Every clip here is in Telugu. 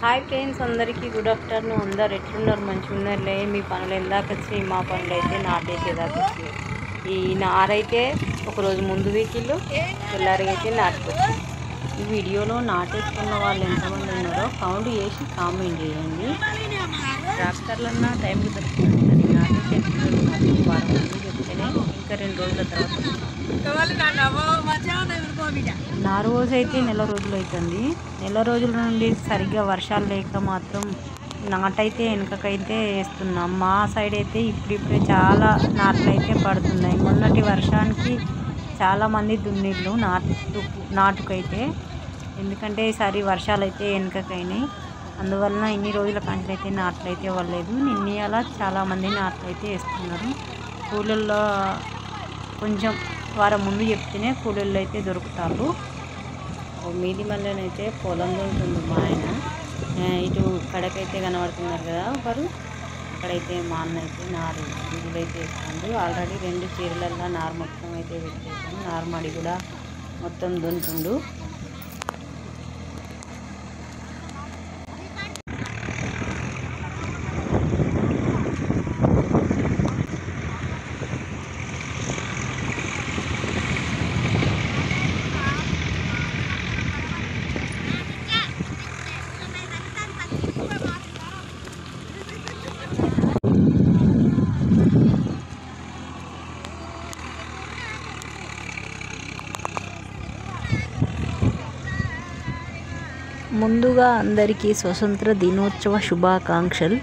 హాయ్ ఫ్రెండ్స్, అందరికీ గుడ్ ఆఫ్టర్నూన్. అందరు ఎట్లున్నారు? మంచిగా ఉన్నారులే. మీ పనులు ఎందాక వచ్చి మా పనులు అయితే నాటేసేదాకా వచ్చి ఈ నారైతే ఒకరోజు ముందు వీకిళ్ళు తెల్లారైతే నాటుకొచ్చి ఈ వీడియోలో నాటేసుకున్న వాళ్ళు ఎంతమంది ఉన్నారో కౌంట్ చేసి కామెంట్ చేయండి. ట్రాక్టర్లన్నా టైంకి దొరుకుతుంది, కానీ నాటేసేటప్పుడు మాత్రం వారం ముందు చెప్తేనే ఇంకా 2 రోజుల తర్వాత నా రోజు అయితే నెల రోజులు అవుతుంది. నెల రోజుల నుండి సరిగ్గా వర్షాలు లేక మాత్రం నాటైతే వెనకకైతే వేస్తున్నాం. మా సైడ్ అయితే ఇప్పుడిప్పుడే చాలా నాట్లు అయితే పడుతున్నాయి. మొన్నటి వర్షానికి చాలామంది దున్నిళ్ళు నాటుకైతే, ఎందుకంటే ఈసారి వర్షాలు అయితే వెనకకైనాయి. అందువలన ఇన్ని రోజుల కంచెలు అయితే నాట్లు అయితే ఇవ్వలేదు. అలా చాలామంది నాట్లు అయితే వేస్తున్నారు. కూలీల్లో కొంచెం వారం ముందు చెప్తేనే కూలీళ్ళు అయితే దొరుకుతారు. మీది మళ్ళీనైతే పొలంలో ఉంటుంది మా ఆయన. ఇటు కడకైతే కనబడుతున్నారు కదా ఒకరు, అక్కడైతే మా అన్న అయితే నారు గింజలు అయితే వేస్తాడు. ఆల్రెడీ 2 చీరలల్లో నారు మొత్తం అయితే పెట్టేసాను. నారుమడి కూడా మొత్తం దున్నుతుండు. ముందుగా అందరికీ స్వతంత్ర దినోత్సవ శుభాకాంక్షలు.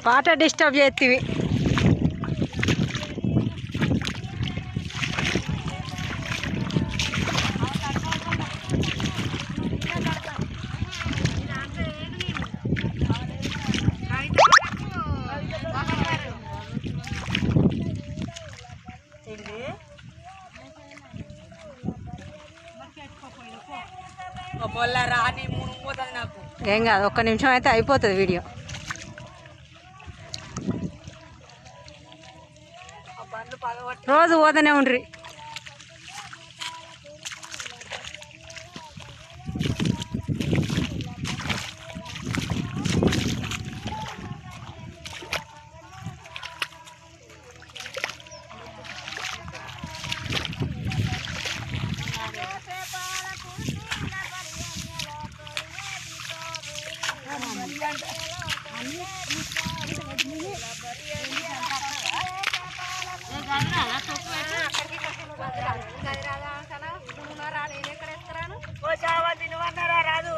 పాట డిస్టర్బ్ చేతివి. ఏం కాదు, 1 నిమిషం అయితే అయిపోతుంది వీడియో. రోజు పోతూనే ఉండ్రి. రాదు